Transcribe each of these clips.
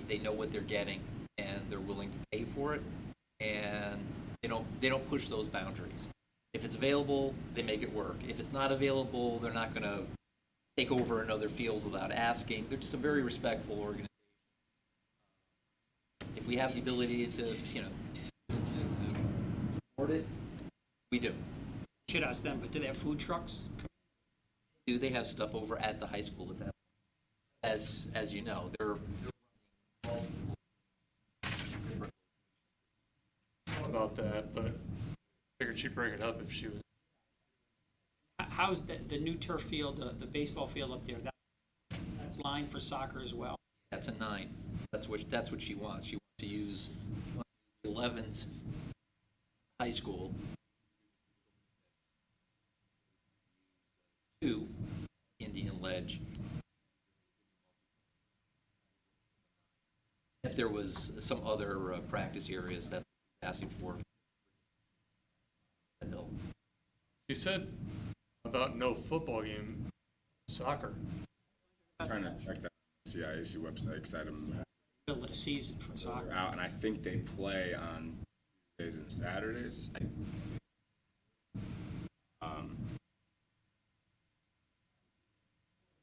They know what they're getting, and they're willing to pay for it, and they don't push those boundaries. If it's available, they make it work. If it's not available, they're not going to take over another field without asking. They're just a very respectful organization. If we have the ability to support it, we do. Should ask them, but do they have food trucks? Do they have stuff over at the high school at that? As you know, they're About that, but figured she'd bring it up if she was. How's the new turf field, the baseball field up there? That's lined for soccer as well. That's a 9. That's what she wants. She wants to use the 11s high school to Indian Ledge. If there was some other practice areas that asking for. She said about no football game, soccer. I'm trying to check that CIAC website because I don't Middle of the season for soccer. out, and I think they play on Tuesdays and Saturdays.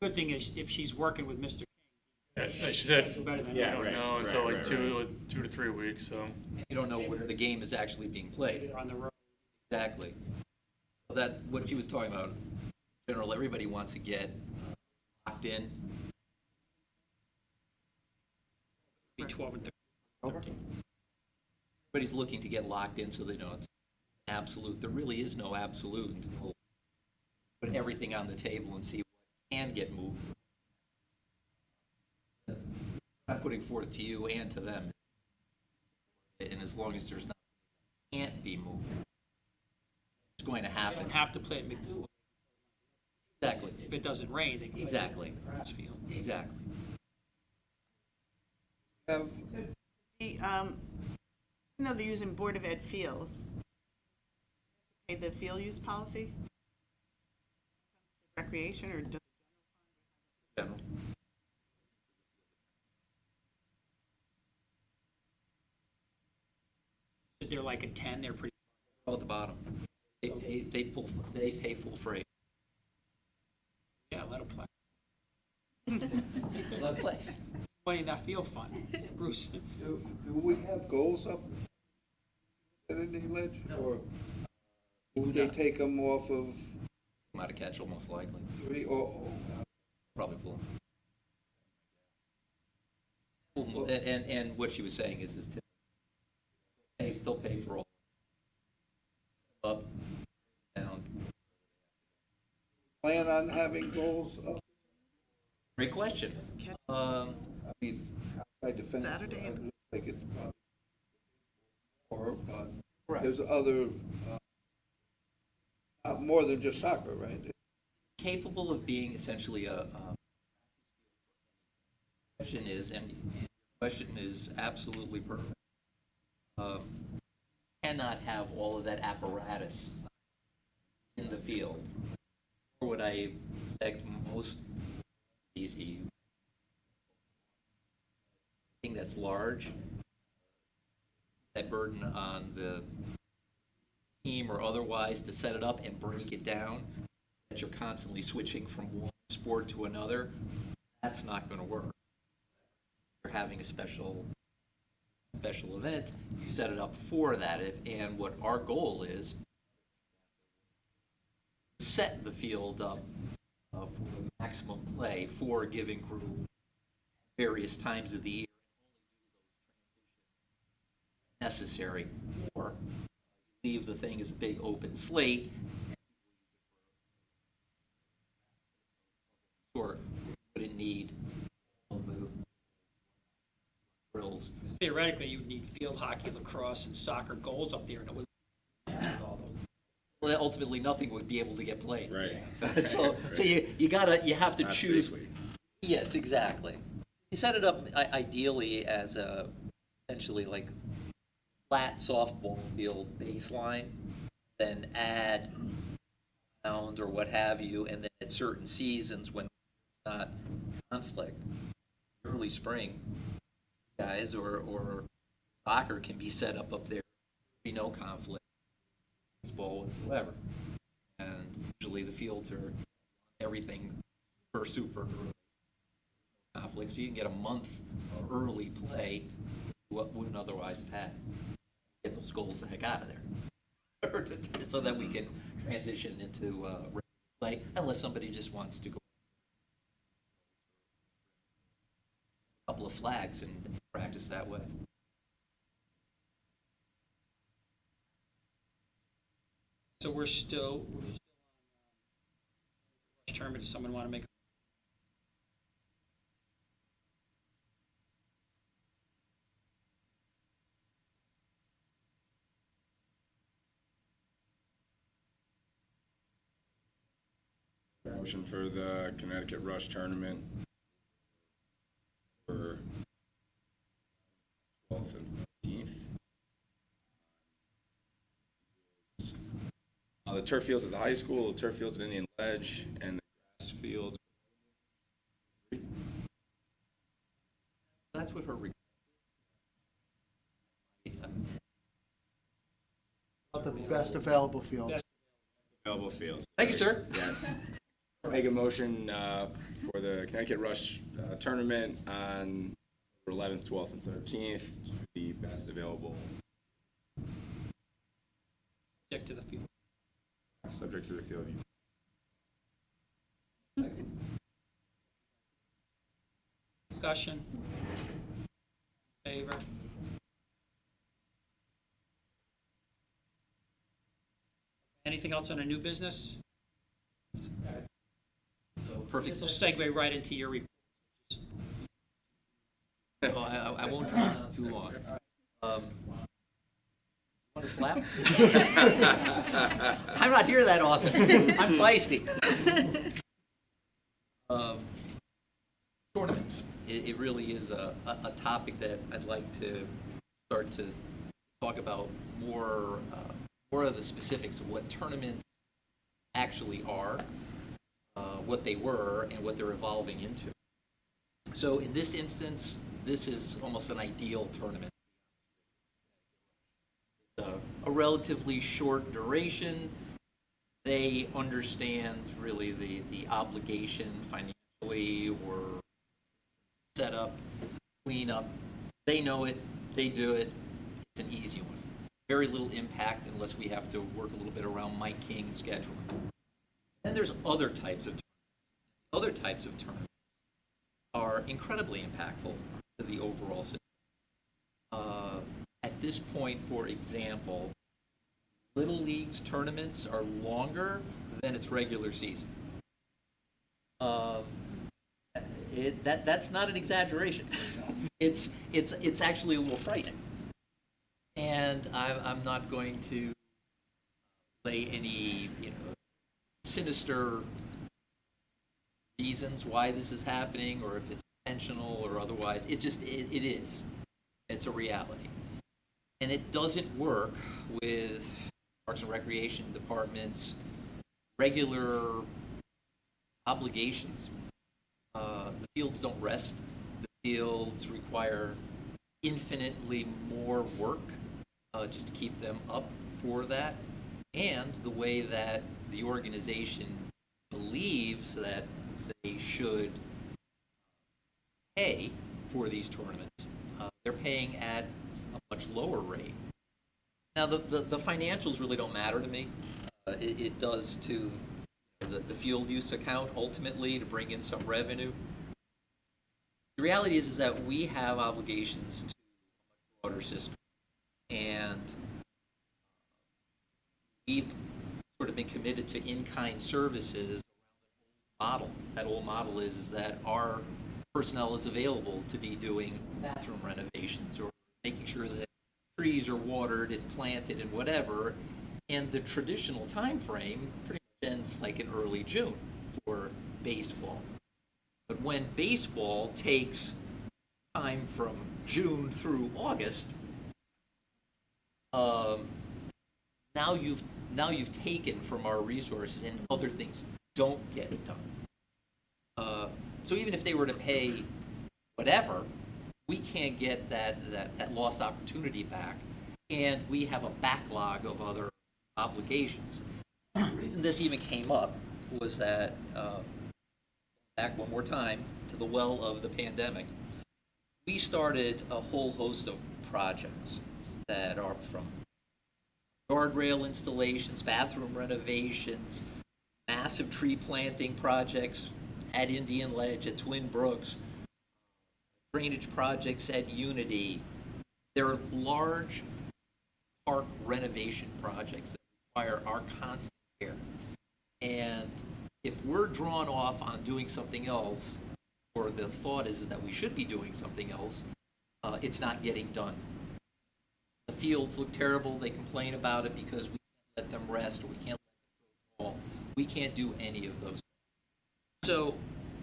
Good thing is if she's working with Mr. Yeah, she said Better than Yeah, I don't right, know until right, like right. 2 to 3 weeks. So You don't know where the game is actually being played. on the road. Exactly. Well, that what she was talking about. In general, everybody wants to get locked in. Be 12 and 13. Everybody's looking to get locked in so they know it's absolute. There really is no absolute until put everything on the table and see what can get moved. I'm putting forth to you and to them. And as long as there's nothing that can't be moved, it's going to They happen. don't have to play at McDougal. Exactly. If it doesn't rain, they can play Exactly. at the grass field. Exactly. They're using Board of Ed fields. Okay, the field use policy? Recreation or just General. If they're like a 10, they're pretty. All at the bottom. They pay full freight. Yeah, let them play. Let them play. Playing that field fun. Bruce. Do we have goals up at Indian Ledge? Or would they take them off of Come out of catch, most likely. 3, or Probably full. And what she was saying is they'll pay for all. Up, down. plan on having goals up? Great question. I mean, outside the fence, Saturday. it looks like it's probably more, but Correct. there's other, more than just soccer, right? Capable of being essentially a question is, and the question is absolutely perfect. Cannot have all of that apparatus in the field. Or would I expect most easy thing that's large, that burden on the team or otherwise to set it up and break it down, that you're constantly switching from one sport to another, that's not going to work. You're having a special event, you set it up for that, and what our goal is, set the field up for maximum play for a given group various times of the year, necessary, or leave the thing as a big open slate, or wouldn't need all the drills. Theoretically, you'd need field hockey, lacrosse, and soccer goals up there, and it would. Well, ultimately, nothing would be able to get played. Right. So you have to Not choose. safely. Yes, exactly. You set it up ideally as essentially like flat softball field baseline, then add mound or what have you, and then at certain seasons when it's not conflict, early spring, guys or soccer can be set up there, be no conflict, baseball whatsoever. And usually the fields are everything super conflict, so you can get a month of early play what wouldn't otherwise have had. Get those goals the heck out of there, so that we can transition into regular play, unless somebody just wants to go a couple of flags and practice that way. So we're still on tournament. Does someone want to make? Motion for the Connecticut Rush Tournament for 12th and 13th. The turf fields at the high school, the turf fields at Indian Ledge, and the grass fields. That's what her. The best available fields. Available fields. Thank you, sir. Yes. Make a motion for the Connecticut Rush Tournament on November 11th, 12th, and 13th to the best available, Subject to the field. subject to the field. Discussion. Favor. Anything else on a new business? Perfect. This will segue right into your report. Oh, I won't draw it on too long. Want to slap? I'm not here that often. I'm feisty. Tournaments. It really is a topic that I'd like to start to talk about more of the specifics of what tournaments actually are, what they were, and what they're evolving into. So in this instance, this is almost an ideal tournament. It's a relatively short duration. They understand really the obligation financially or set up, clean up. They know it, they do it. It's an easy one. Very little impact unless we have to work a little bit around Mike King and scheduling. Then there's other types of tournaments. Other types of tournaments are incredibly impactful to the overall system. At this point, for example, Little League's tournaments are longer than its regular season. That's not an exaggeration. It's actually a little frightening. And I'm not going to lay any sinister reasons why this is happening or if it's intentional or otherwise. It is. It's a reality. And it doesn't work with Parks and Recreation Department's regular obligations. The fields don't rest. The fields require infinitely more work just to keep them up for that. And the way that the organization believes that they should pay for these tournaments, they're paying at a much lower rate. Now, the financials really don't matter to me. It does to the field use account ultimately to bring in some revenue. The reality is that we have obligations to a much broader system, and we've sort of been committed to in-kind services around an old model. That old model is that our personnel is available to be doing bathroom renovations or making sure that trees are watered and planted and whatever, and the traditional time frame pretty much ends like in early June for baseball. But when baseball takes time from June through August, now you've taken from our resources and other things don't get done. So even if they were to pay whatever, we can't get that lost opportunity back, and we have a backlog of other obligations. The reason this even came up was that, back one more time to the well of the pandemic, we started a whole host of projects that are from guardrail installations, bathroom renovations, massive tree planting projects at Indian Ledge, at Twin Brooks, drainage projects at Unity. There are large park renovation projects that require our constant care. And if we're drawn off on doing something else, or the thought is that we should be doing something else, it's not getting done. The fields look terrible, they complain about it because we can't let them rest, or we can't let them grow tall. We can't do any of those things. So,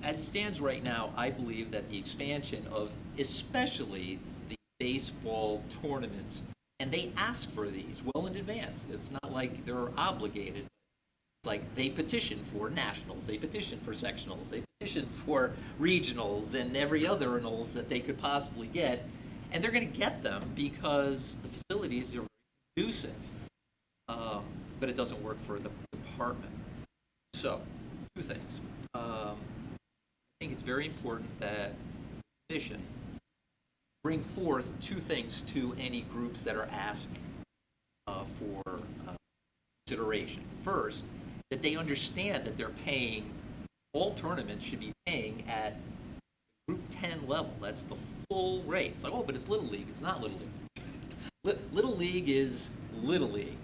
as it stands right now, I believe that the expansion of especially the baseball tournaments, and they ask for these well in advance. It's not like they're obligated. It's like they petition for nationals, they petition for sectionals, they petition for regionals and every other regionals that they could possibly get. And they're going to get them because the facilities are conducive. But it doesn't work for the department. So, two things. I think it's very important that the commission bring forth two things to any groups that are asking for consideration. First, that they understand that they're paying, all tournaments should be paying at Group 10 level. That's the full rate. It's like, oh, but it's Little League. It's not Little League. Little League is Little League.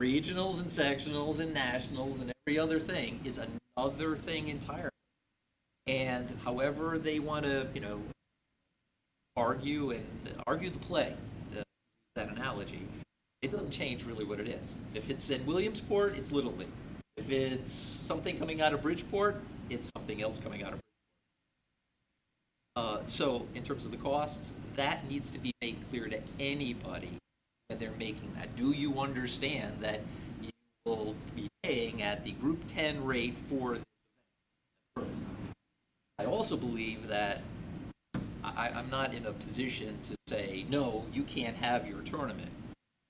Regionals and sectionals and nationals and every other thing is another thing entirely. And however they want to, argue the play, that analogy, it doesn't change really what it is. If it's in Williamsport, it's Little League. If it's something coming out of Bridgeport, it's something else coming out of Bridgeport. So in terms of the costs, that needs to be made clear to anybody when they're making that. Do you understand that you will be paying at the Group 10 rate for this event? I also believe that I'm not in a position to say, no, you can't have your tournament.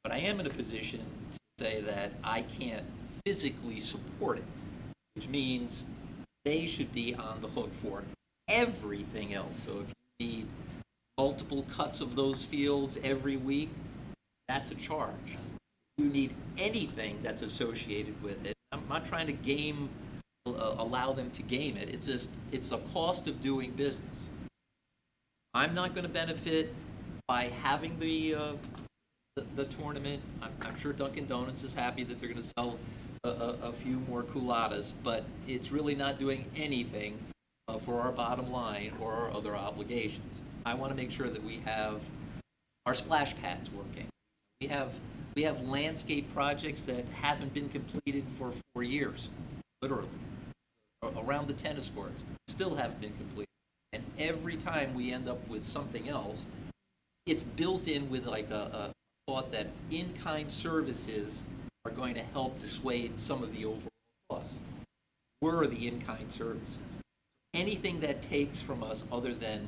But I am in a position to say that I can't physically support it, which means they should be on the hook for everything else. So if you need multiple cuts of those fields every week, that's a charge. If you need anything that's associated with it, I'm not trying to allow them to game it. It's just, it's the cost of doing business. I'm not going to benefit by having the tournament. I'm sure Dunkin' Donuts is happy that they're going to sell a few more culottes, but it's really not doing anything for our bottom line or our other obligations. I want to make sure that we have our splash pads working. We have landscape projects that haven't been completed for 4 years, literally, around the tennis courts, still haven't been completed. And every time we end up with something else, it's built in with like a thought that in-kind services are going to help dissuade some of the overall costs. We're the in-kind services. Anything that takes from us other than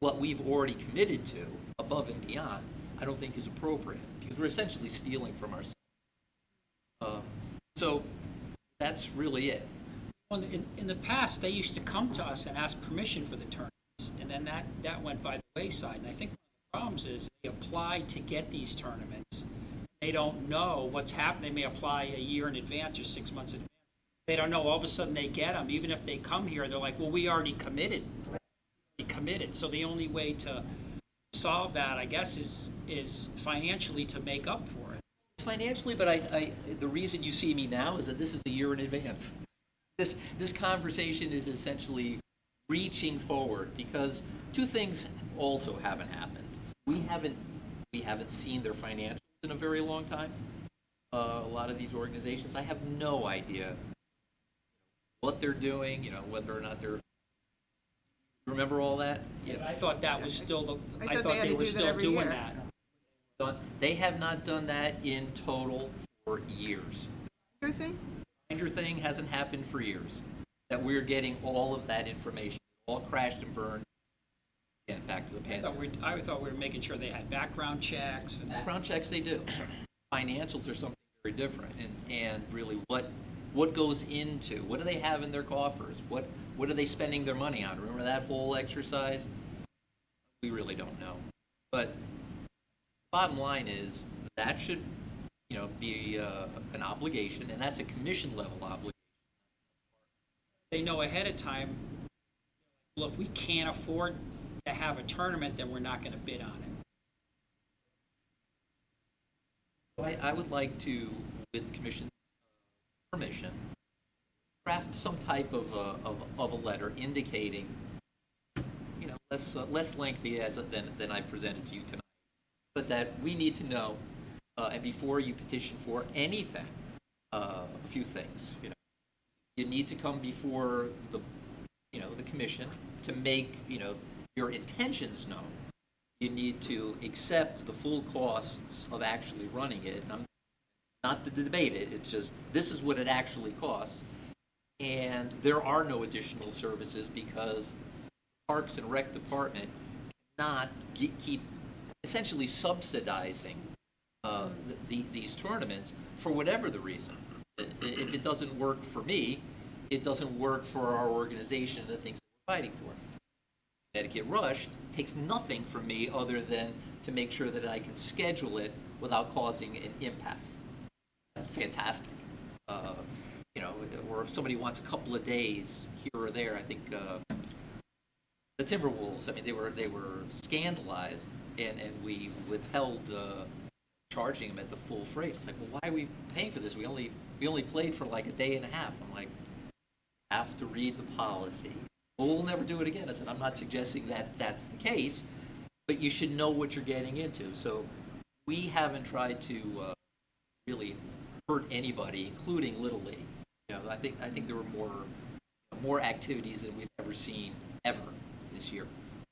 what we've already committed to, above and beyond, I don't think is appropriate, because we're essentially stealing from ourselves. So that's really it. Well, in the past, they used to come to us and ask permission for the tournaments, and then that went by the wayside. And I think one of the problems is they apply to get these tournaments. They don't know what's happening. They may apply a year in advance or 6 months in advance. They don't know. All of a sudden, they get them. Even if they come here, they're like, well, we already committed. So the only way to solve that, I guess, is financially to make up for it. It's financially, but the reason you see me now is that this is a year in advance. This conversation is essentially reaching forward, because two things also haven't happened. We haven't seen their financials in a very long time. A lot of these organizations, I have no idea what they're doing, whether or not they're. Remember all that? I thought that was still I thought thought they had they to were do that still every doing year. that. They have not done that in total for years. Your thing? Stranger thing hasn't happened for years. That we're getting all of that information, all crashed and burned Again, back to the I pandemic. thought we were making sure they had background checks and Background checks, they do. Financials are something very different, and really what goes into, what do they have in their coffers? What are they spending their money on? Remember that whole exercise? We really don't know. But bottom line is, that should, be an obligation, and that's a commission level obligation. they know ahead of time, well, if we can't afford to have a tournament, then we're not going to bid on it. I would like to, with the commission's permission, draft some type of a letter indicating, less lengthy than I presented to you tonight, but that we need to know, and before you petition for anything, a few things. You need to come before the commission to make your intentions known. You need to accept the full costs of actually running it. And I'm not to debate it. It's just, this is what it actually costs. And there are no additional services because Parks and Rec Department cannot keep essentially subsidizing these tournaments for whatever the reason. If it doesn't work for me, it doesn't work for our organization and the things that we're fighting for. Connecticut Rush takes nothing from me other than to make sure that I can schedule it without causing an impact. That's fantastic. Or if somebody wants a couple of days here or there, I think the Timberwolves, they were scandalized, and we withheld charging them at the full freight. It's like, well, why are we paying for this? We only played for like a day and a half. I'm like, have to read the policy. We'll never do it again. I said, I'm not suggesting that that's the case, but you should know what you're getting into. So we haven't tried to really hurt anybody, including Little League. I think there were more activities than we've ever seen ever this year,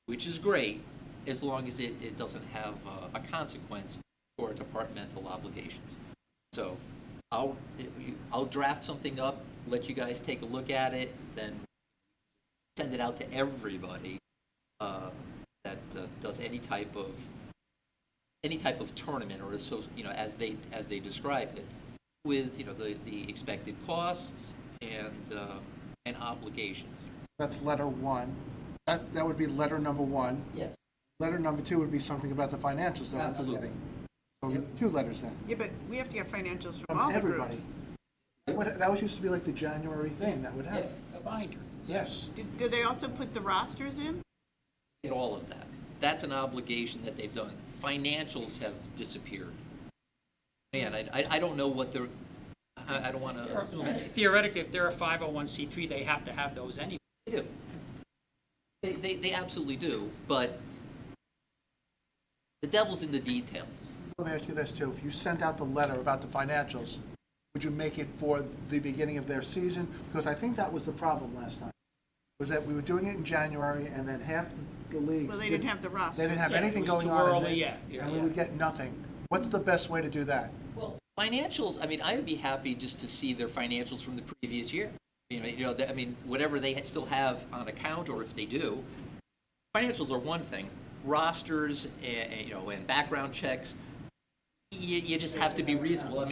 which is great as long as it doesn't have a consequence for departmental obligations. So I'll draft something up, let you guys take a look at it, then send it out to everybody that does any type of tournament, or so, as they describe it, with the expected costs and obligations. That's letter one. That would be letter number one. Yes. Letter number two would be something about the financials that we're Absolutely. getting. So 2 letters then. Yeah, but we have to get financials from From all the everybody. groups. That was used to be like the January thing that would happen. A binder, yes. Do they also put the rosters in? Get all of that. That's an obligation that they've done. Financials have disappeared. Man, I don't know what they're. I don't want to assume anything. Theoretically, if they're a 501c3, they have to have those anyway. They do. They absolutely do, but the devil's in the details. Let me ask you this too. If you sent out the letter about the financials, would you make it for the beginning of their season? Because I think that was the problem last time, was that we were doing it in January and then half the leagues. Well, they didn't have the rosters. They didn't have Yeah, it anything was going too on. early, and they- yeah, and we yeah. would get nothing. What's the best way to do that? Well, financials, I would be happy just to see their financials from the previous year. Whatever they still have on account, or if they do. Financials are one thing. Rosters and background checks, you just have to be reasonable.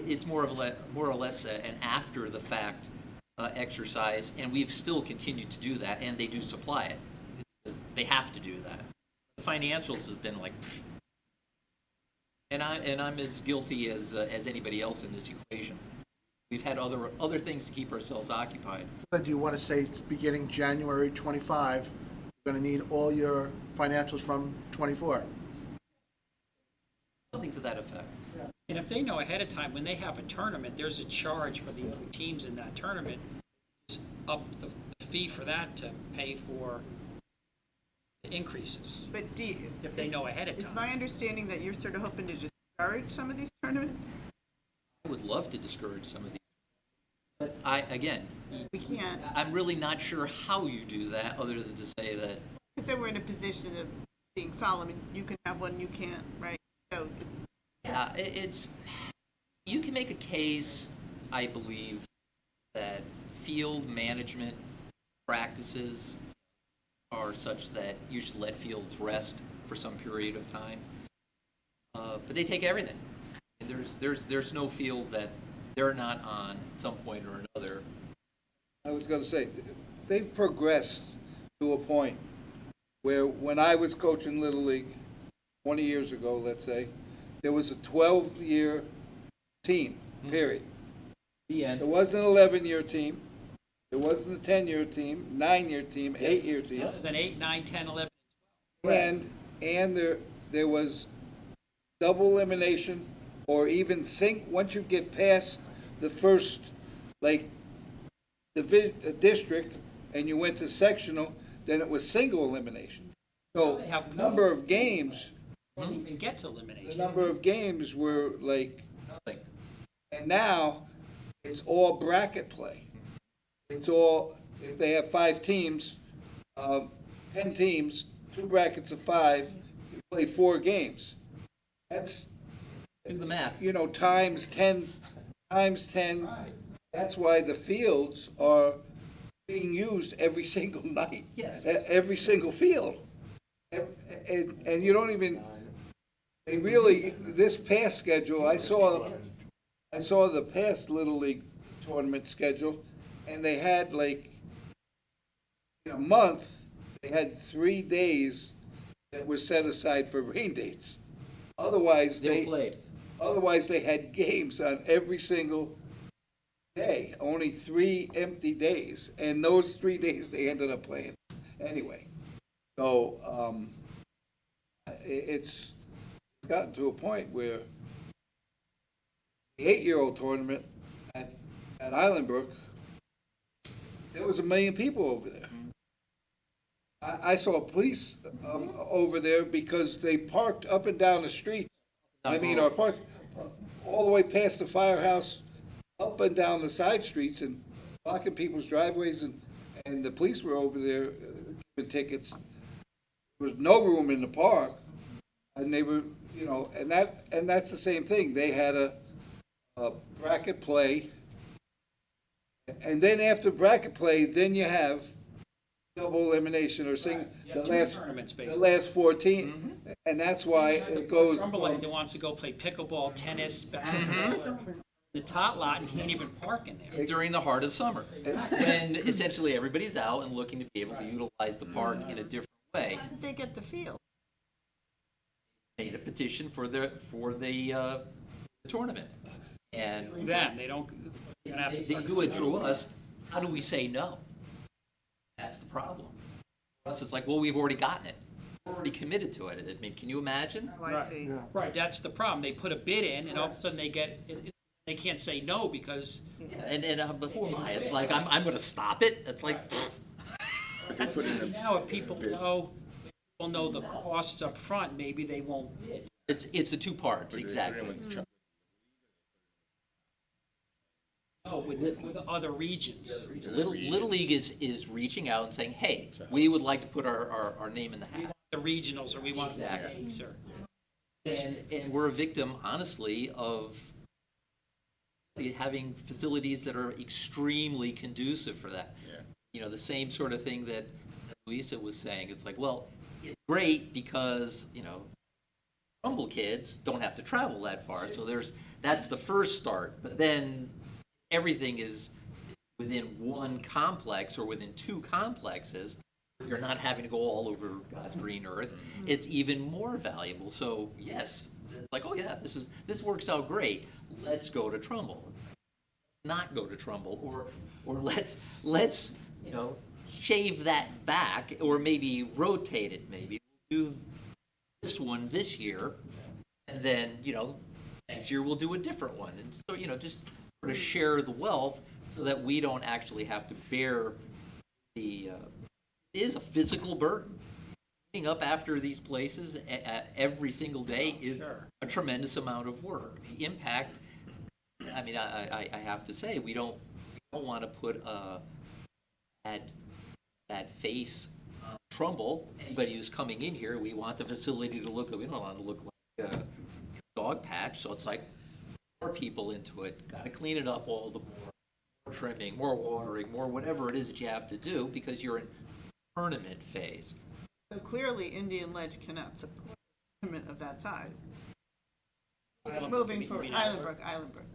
It's more or less an after the fact exercise, and we've still continued to do that, and they do supply it because they have to do that. The financials has been like, and I'm as guilty as anybody else in this equation. We've had other things to keep ourselves occupied. But do you want to say it's beginning January 25, you're going to need all your financials from 24? Something to that effect. And if they know ahead of time, when they have a tournament, there's a charge for the other teams in that tournament. Just up the fee for that to pay for the increases, But if they know ahead of is my time. understanding that you're sort of hoping to discourage some of these tournaments? I would love to discourage some of these. But We can't. I'm really not sure how you do that, other than to say that, Because then we're in a position of being solemn, and you can have one, you can't, right? So, yeah, you can make a case, I believe, that field management practices, are such that you should let fields rest for some period of time. But they take everything. And there's no field that they're not on at some point or another. I was gonna say, they've progressed to a point where when I was coaching Little League 20 years ago, let's say, there was a 12-year team, period. The end. There wasn't an 11-year team. There wasn't a 10-year team, 9-year team, 8-year team. It was an 8, 9, 10, 11. And there was double elimination or even once you get past the first, like, district and you went to sectional, then it was single elimination. So They have number of games, Didn't even get to the elimination. number of games were like, Nothing. and now it's all bracket play. It's all, if they have 5 teams, 10 teams, 2 brackets of 5, you play 4 games. That's, Do the math. times 10, That's why the fields are being used every single night. Yes. Every single field. And you don't even, they really, this past schedule, I saw the past Little League tournament schedule, and they had like, in a month, they had 3 days that were set aside for rain dates. Otherwise, They played. Otherwise, they had games on every single day, only 3 empty days, and those 3 days they ended up playing anyway. So it's gotten to a point where the 8-year-old tournament at Islandbrook, there was 1 million people over there. I saw police over there because they parked up and down the street. Or parked all the way past the firehouse, up and down the side streets and blocking people's driveways, and the police were over there giving tickets. There was no room in the park, and they were, and that's the same thing. They had a bracket play, and then after bracket play, then you have double elimination or You have 2 tournaments, the basically. last 14, and that's why it goes. Trumbullite that wants to go play pickleball, tennis, basketball, the tot lot and can't even park in there. During the heart of summer, when essentially everybody's out and looking to be able to utilize the park in a different way. How did they get the field? Made a petition for the tournament, and Through them, they don't, you're gonna have to. they do it through us. How do we say no? That's the problem. For us, it's like, well, we've already gotten it. We're already committed to it. I mean, can you imagine? Oh, I see. Right, that's the problem. They put a bid in and all of a sudden they can't say no because But who am I? It's like I'm going to stop it. It's like. now if people know the costs up front, maybe they won't bid. It's the 2 parts, exactly. No, with other regions. Little League is reaching out and saying, hey, we would like to put our name in the hat. The regionals, or we want the states, or. And we're a victim, honestly, of having facilities that are extremely conducive for that. The same sort of thing that Luisa was saying. It's like, well, it's great because, Trumbull kids don't have to travel that far. So that's the first start. But then everything is within one complex or within 2 complexes. You're not having to go all over God's green earth. It's even more valuable. So yes, it's like, oh yeah, this works out great. Let's go to Trumbull. Not go to Trumbull, or let's shave that back, or maybe rotate it. Maybe do this one this year, and then next year we'll do a different one. And so just sort of share the wealth so that we don't actually have to bear the. It is a physical burden. Cleaning up after these places every single day is a tremendous amount of work. The impact. I mean, I have to say, we don't want to put that face on Trumbull. Anybody who's coming in here, we want the facility to look. We don't want it to look like a dog patch. So it's like more people into it. Got to clean it up all the more trimming, more watering, more whatever it is that you have to do because you're tournament phase. So clearly, Indian Ledge cannot support a tournament of that size. Moving forward, Island Brook.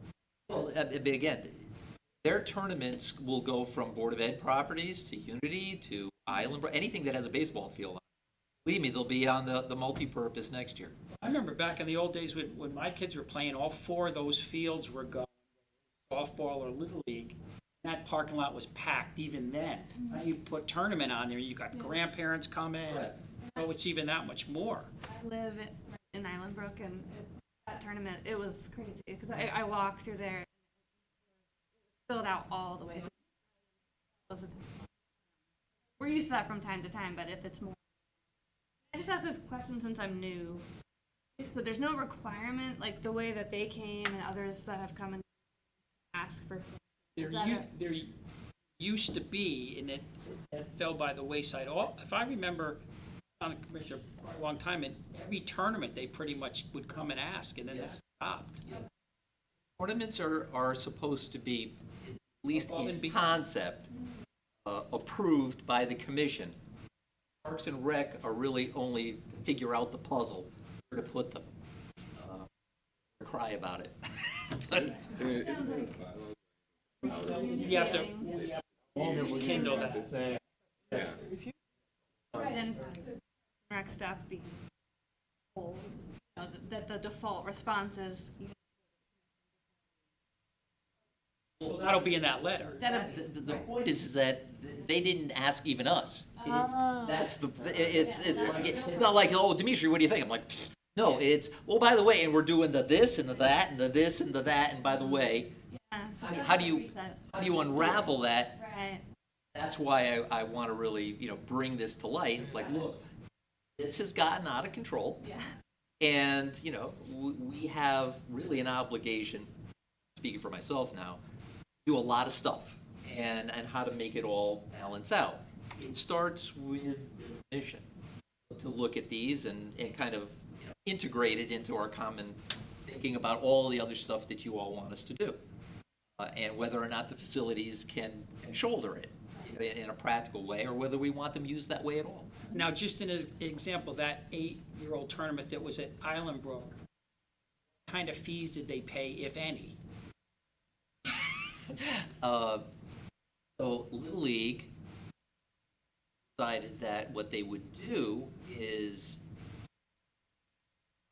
Well, again, their tournaments will go from Board of Ed properties to Unity to Island, anything that has a baseball field on it. Believe me, they'll be on the multi-purpose next year. I remember back in the old days when my kids were playing, all four of those fields were going, softball or Little League. That parking lot was packed even then. Now you put tournament on there, you got grandparents coming, so it's even that much more. I live in Island Brook, and that tournament, it was crazy, because I walked through there, and it was filled out all the way. We're used to that from time to time, but if it's more, I just have this question since I'm new. So there's no requirement, like the way that they came and others that have come and asked for. There used to be, and it fell by the wayside. If I remember, on the commission for a long time, in every tournament, they pretty much would come and ask, and then that stopped. Tournaments are supposed to be, at least Above and in beyond. concept, approved by the commission. Parks and Rec are really only to figure out the puzzle, where to put them. Cry about it. You have to kindle that. Right, and rec stuff be, that the default response is, Well, that'll be in that letter. The point is that they didn't ask even us. That's it's not like, oh, Dimitri, what do you think? I'm like, no, it's, oh, by the way, and we're doing the this and the that and the this and the that, and by the way, so how do you unravel that? right, That's why I want to really, bring this to light. It's like, look, this has gotten out of control. yeah. And, we have really an obligation, speaking for myself now, do a lot of stuff and how to make it all balance out. It starts with the mission to look at these and kind of integrate it into our common thinking about all the other stuff that you all want us to do. And whether or not the facilities can shoulder it in a practical way, or whether we want them used that way at all. Now, just an example, that 8-year-old tournament that was at Island Brook, what kind of fees did they pay, if any? So Little League decided that what they would do is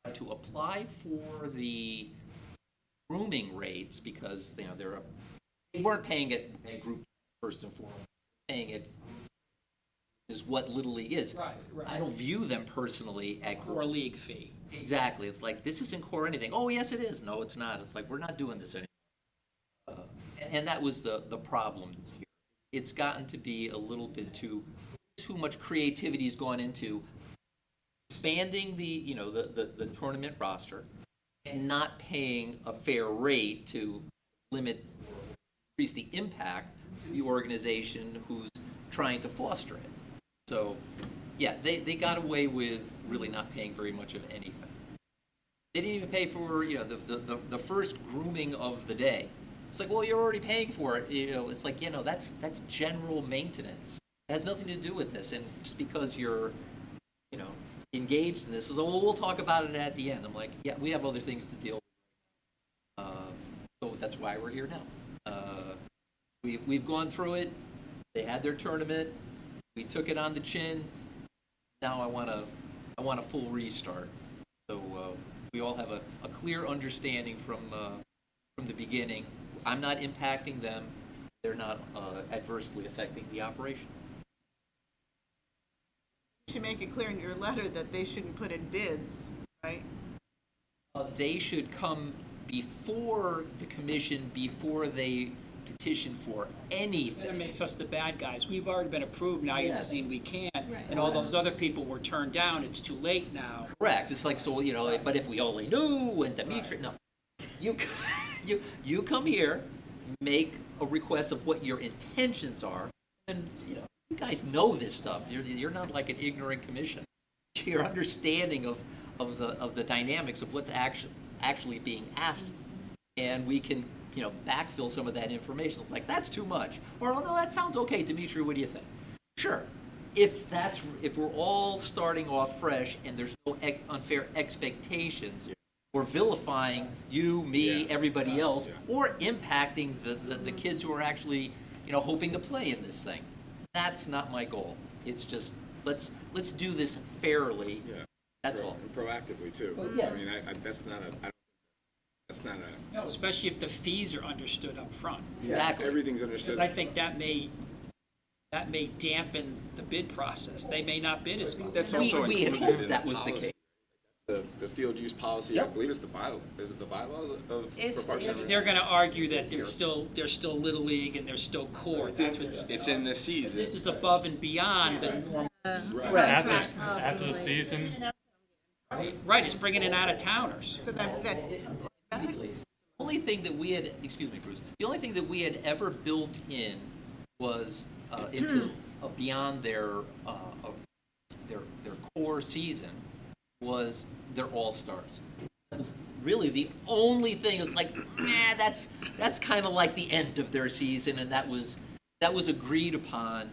try to apply for the grooming rates, because they weren't paying it a group first and foremost, paying it is what Little League is. Right. I don't view them personally at Or league fee. Exactly. It's like, this isn't core anything. Oh, yes, it is. No, it's not. It's like, we're not doing this anymore. And that was the problem this year. It's gotten to be a little bit too much creativity has gone into expanding the tournament roster and not paying a fair rate to limit or increase the impact to the organization who's trying to foster it. So, yeah, they got away with really not paying very much of anything. They didn't even pay for the first grooming of the day. It's like, well, you're already paying for it. It's like, that's general maintenance. It has nothing to do with this. And just because you're, engaged in this, is, well, we'll talk about it at the end. I'm like, yeah, we have other things to deal with. So that's why we're here now. We've gone through it. They had their tournament. We took it on the chin. Now I want a full restart. So we all have a clear understanding from the beginning. I'm not impacting them. They're not adversely affecting the operation. You should make it clear in your letter that they shouldn't put in bids, right? They should come before the commission, before they petition for That anything. makes us the bad guys. We've already been approved, now you're Yes. saying we can't, and all those other people were turned down, it's too late now. Correct. It's like, so, but if we only knew, and Dimitri, no. You come here, make a request of what your intentions are, and, you guys know this stuff. You're not like an ignorant commission. Your understanding of the dynamics of what's actually being asked, and we can, backfill some of that information. It's like, that's too much. Or, oh, no, that sounds okay, Dimitri, what do you think? Sure. if we're all starting off fresh and there's no unfair expectations, or vilifying you, me, everybody else, or impacting the kids who are actually, hoping to play in this thing. That's not my goal. It's just, let's do this fairly. Yeah. That's all. And proactively too. Well, yes. I mean, that's not a, No, especially if the fees are understood up front. Exactly. everything's Because understood. I think that may dampen the bid process. They may not bid as much. That's We also had included hoped in that the was the policy. case. The field use policy, I believe it's the is it the bylaws of It's- for Parks and Rec? They're gonna argue that they're still Little League and they're still core. That's what, It's in the season. this is above and beyond the normal. After the season, Right, it's bringing in out-of-towners. So that Only thing that we had, excuse me, Bruce, the only thing that we had ever built in was into beyond their core season was their all-stars. That was really the only thing. It was like, that's kind of like the end of their season, and that was agreed upon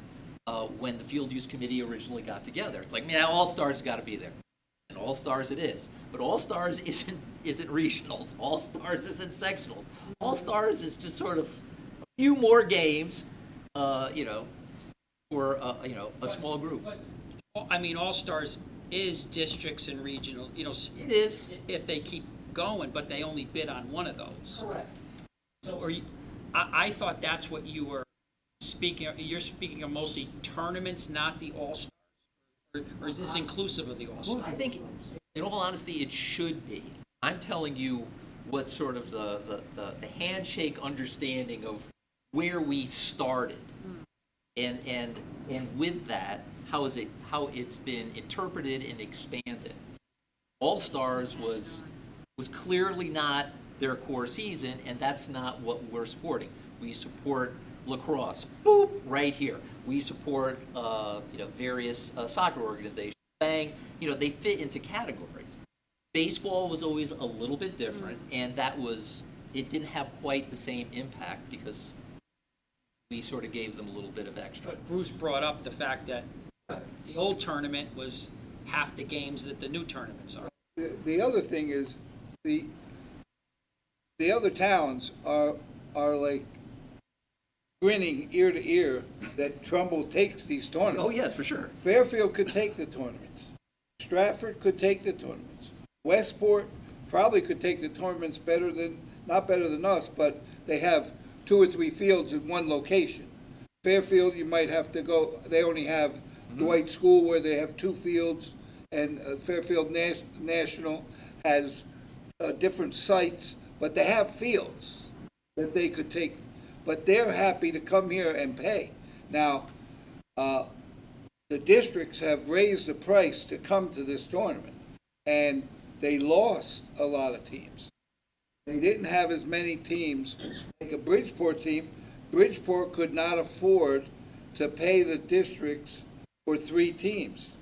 when the field use committee originally got together. It's like, all-stars got to be there. And All-Stars it is. But All-Stars isn't regionals. All-Stars isn't sectionals. All-Stars is just sort of a few more games, for, a small group. I mean, All-Stars is districts and regional, It is. if they keep going, but they only bid on one of those. Correct. So I thought that's what you were speaking of. You're speaking of mostly tournaments, not the All-Stars? Or is this inclusive of the All-Stars? I think, in all honesty, it should be. I'm telling you what sort of the handshake understanding of where we started. And with that, how it's been interpreted and expanded. All-Stars was clearly not their core season, and that's not what we're supporting. We support lacrosse, boop, right here. We support, various soccer organizations, bang, they fit into categories. Baseball was always a little bit different, and it didn't have quite the same impact because we sort of gave them a little bit of extra. But Bruce brought up the fact that the old tournament was half the games that the new tournaments are. The other thing is, the other towns are like grinning ear to ear that Trumbull takes these tournaments. Oh, yes, for sure. Fairfield could take the tournaments. Stratford could take the tournaments. Westport probably could take the tournaments not better than us, but they have 2 or 3 fields in one location. Fairfield, you might have to go, they only have Dwight School where they have 2 fields, and Fairfield National has different sites, but they have fields that they could take, but they're happy to come here and pay. Now, the districts have raised the price to come to this tournament, and they lost a lot of teams. They didn't have as many teams, like a Bridgeport team. Bridgeport could not afford to pay the districts for 3 teams.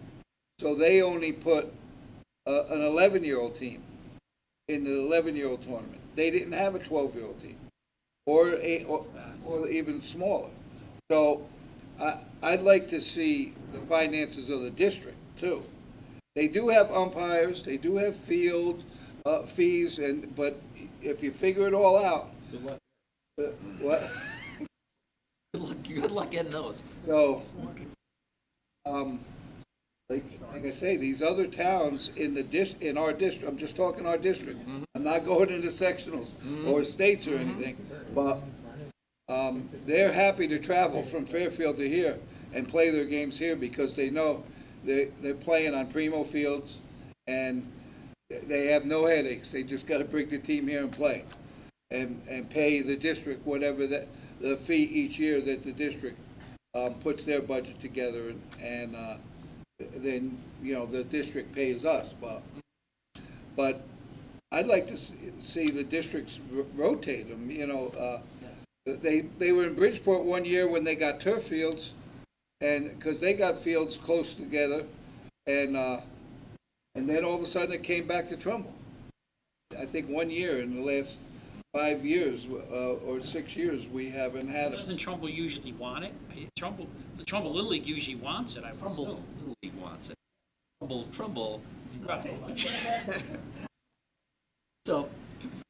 So they only put an 11-year-old team in the 11-year-old tournament. They didn't have a 12-year-old team, or even smaller. So I'd like to see the finances of the district too. They do have umpires, they do have field fees, but if you figure it all out, what? Good luck getting those. So, like I say, these other towns in our district, I'm just talking our district. I'm not going into sectionals or states or anything, but they're happy to travel from Fairfield to here and play their games here because they know they're playing on primo fields and they have no headaches. They just got to bring the team here and play and pay the district whatever the fee each year that the district puts their budget together and then the district pays us. But I'd like to see the districts rotate them. They were in Bridgeport one year when they got turf fields, and because they got fields close together, and then all of a sudden it came back to Trumbull. I think 1 year in the last 5 years, or 6 years, we haven't had it. Doesn't Trumbull usually want it? The Trumbull Little League usually wants it, I would Trumbull assume. Little League wants it. Trumbull. So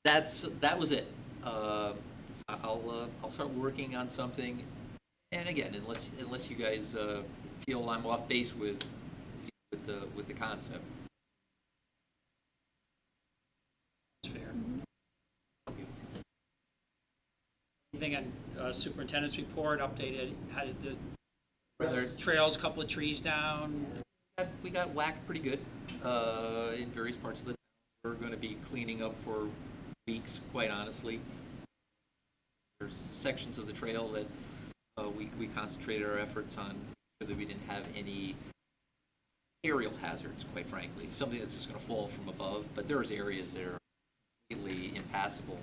that was it. I'll start working on something, and again, unless you guys feel I'm off base with the concept. It's fair. Anything on superintendent's report, updated, how did the Rather- trails, couple of trees down? We got whacked pretty good in various parts of the town. We're going to be cleaning up for weeks, quite honestly. There's sections of the trail that we concentrated our efforts on so that we didn't have any aerial hazards, quite frankly. Something that's just going to fall from above, but there's areas that are completely impassable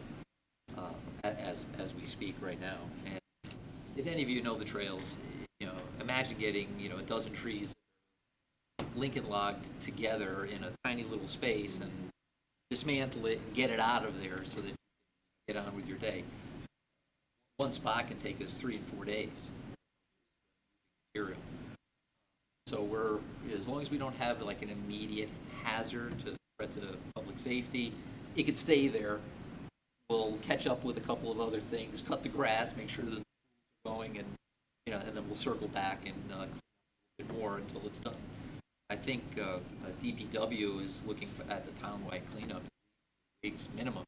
as we speak right now. And if any of you know the trails, imagine getting a dozen trees Lincoln logged together in a tiny little space and dismantle it and get it out of there so that you can get on with your day. One spot can take us 3 and 4 days. Material. So as long as we don't have like an immediate hazard to threat to public safety, it could stay there. We'll catch up with a couple of other things, cut the grass, make sure that the are going, and and then we'll circle back and clean up a bit more until it's done. I think DPW is looking at the townwide cleanup weeks minimum,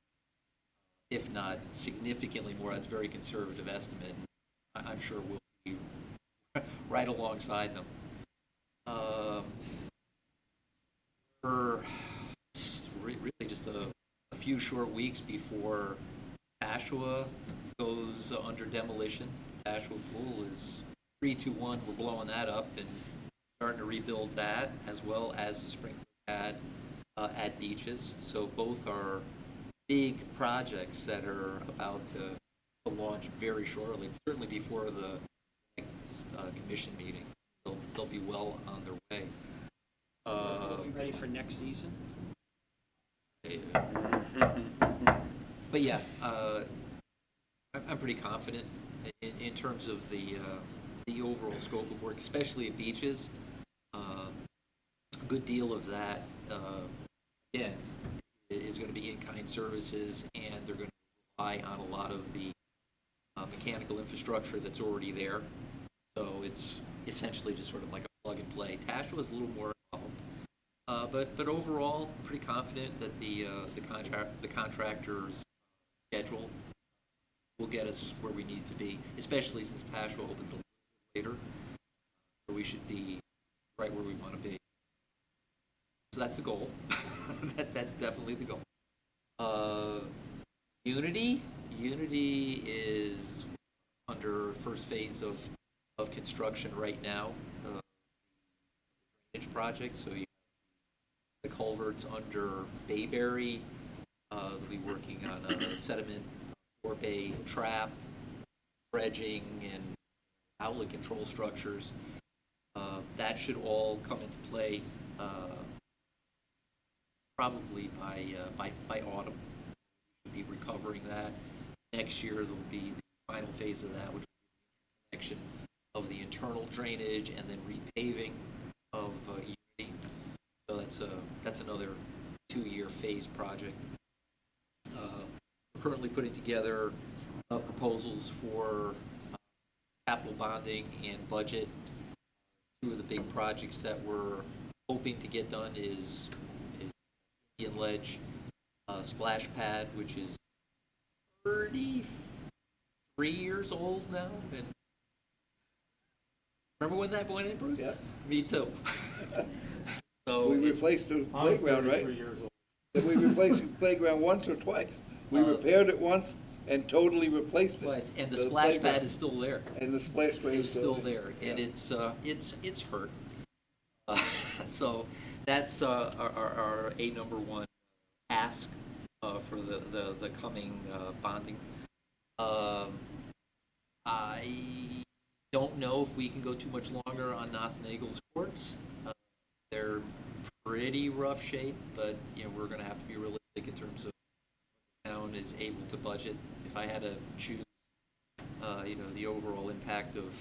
if not significantly more. That's a very conservative estimate. I'm sure we'll be right alongside them. We're really just a few short weeks before Tashua goes under demolition. Tashua Pool is 3-2-1. We're blowing that up and starting to rebuild that, as well as the sprinkler pad at Beaches. So both are big projects that are about to launch very shortly, certainly before the next commission meeting. They'll be well on their way. Are we ready for next season? But yeah, I'm pretty confident in terms of the overall scope of work, especially at Beaches. A good deal of that, again, is going to be in-kind services, and they're going to rely on a lot of the mechanical infrastructure that's already there. So it's essentially just sort of like a plug and play. Tashua is a little more involved, but overall, pretty confident that the contractor's schedule will get us where we need to be, especially since Tashua opens a little later. So we should be right where we want to be. So that's the goal. That's definitely the goal. Unity is under first phase of construction right now. Drainage project. So the culverts under Bayberry. They'll be working on a sediment forebay trap, dredging, and outlet control structures. That should all come into play probably by autumn. We'll be recovering that. Next year there'll be the final phase of that, which will be the connection of the internal drainage and then repaving of Unity. So that's another 2-year phase project. We're currently putting together proposals for capital bonding and budget. 2 of the big projects that we're hoping to get done is Indian Ledge splash pad, which is 33 years old now. And remember when that went in, Bruce? Yeah. Me too. So We replaced the playground, right? Did we replace the playground once or twice? We repaired it once and totally replaced it. And the splash pad playground. is still there. And the splash pad It's still there, and Yeah. it's hurt. So that's our number one ask for the coming bonding. I don't know if we can go too much longer on Nothnagle's courts. They're pretty rough shape, but we're going to have to be realistic in terms of what the town is able to budget. If I had to choose, the overall impact of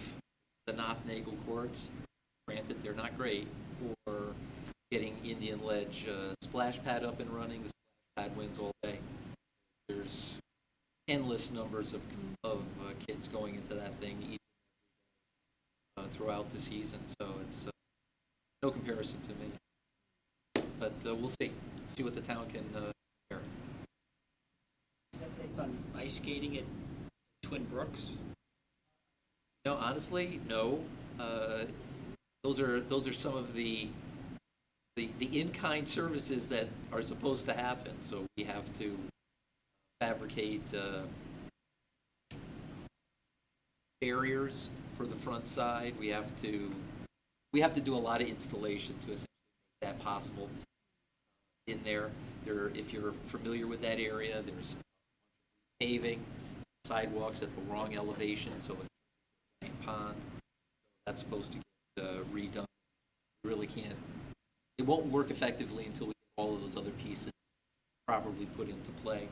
the Nothnagel courts, granted, they're not great, or getting Indian Ledge splash pad up and running, the splash pad wins all day. There's endless numbers of kids going into that thing each throughout the season, so it's no comparison to me. But we'll see what the town can compare. Updates on ice skating at Twin Brooks? No, honestly, no. Those are some of the in-kind services that are supposed to happen. So we have to fabricate barriers for the front side. We have to do a lot of installation to essentially make that possible. In there, if you're familiar with that area, there's paving, sidewalks at the wrong elevation, so it's a giant pond. That's supposed to get redone. We really can't. It won't work effectively until we get all of those other pieces properly put into play.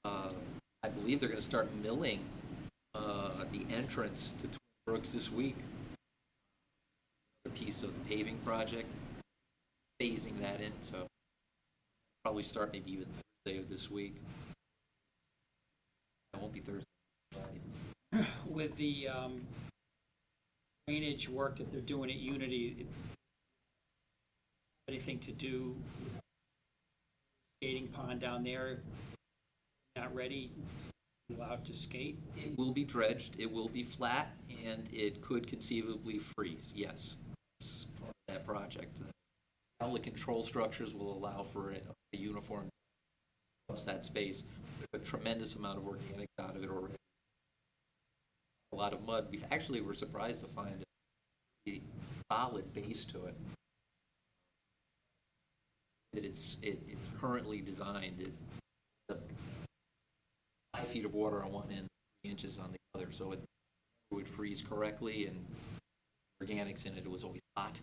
I believe they're going to start milling the entrance to Twin Brooks this week. A piece of the paving project, phasing that in, so probably start maybe even Thursday of this week. It won't be Thursday. Friday. With the drainage work that they're doing at Unity, anything to do, skating pond down there, not ready, allowed to skate? It will be dredged, it will be flat, and it could conceivably freeze, yes. That's part of that project. All the control structures will allow for a uniform across that space. There's a tremendous amount of organics out of it already. A lot of mud. We were surprised to find a solid base to it. It's currently designed. It's 5 feet of water on one end, 3 inches on the other, so it would freeze correctly, and organics in it was always hot.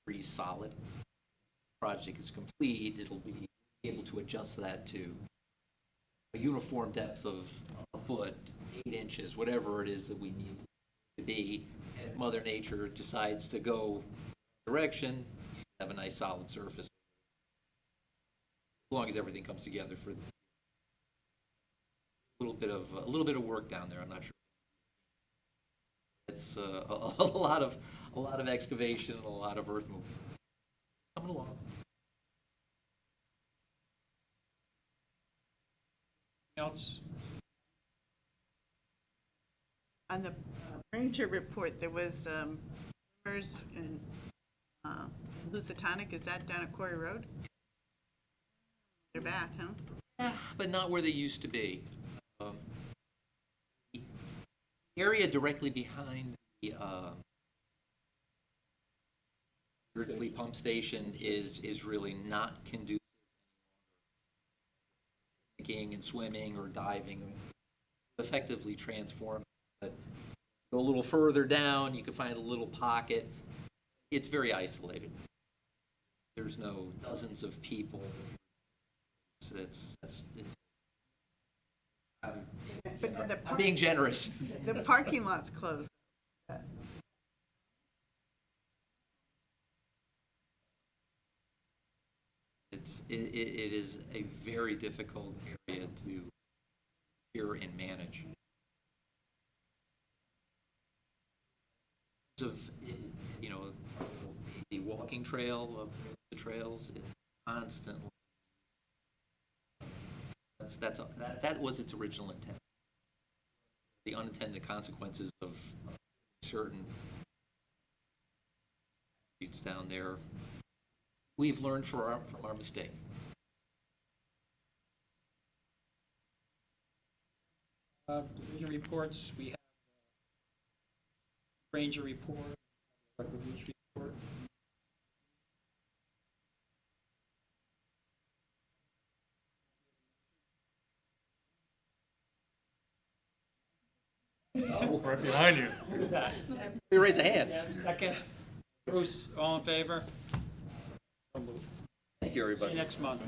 Freeze solid. Project is complete. It'll be able to adjust that to a uniform depth of a foot, 8 inches, whatever it is that we need to be. And if Mother Nature decides to go direction, have a nice solid surface. As long as everything comes together for a little bit of work down there. I'm not sure. It's a lot of excavation and a lot of earth movement. Coming along. Else? On the Ranger report, there was rumors in Lusitanic. Is that down at Quarry Road? They're back, huh? But not where they used to be. The area directly behind the Beardsley Pump Station is really not conducive to skiing and swimming or diving. Effectively transformed. But go a little further down, you can find a little pocket. It's very isolated. There's no dozens of people. But I'm being generous. the parking lot's closed. It is a very difficult area to cure and manage. Of the walking trail of the trails is constantly. That was its original intent. The unintended consequences of certain attitudes down there, we've learned from our mistake. Division reports, we have Ranger report, Beach report. Right behind you. Who's that? You raise a hand. Second. Bruce, all in favor? So moved. Thank you, See you everybody. next month.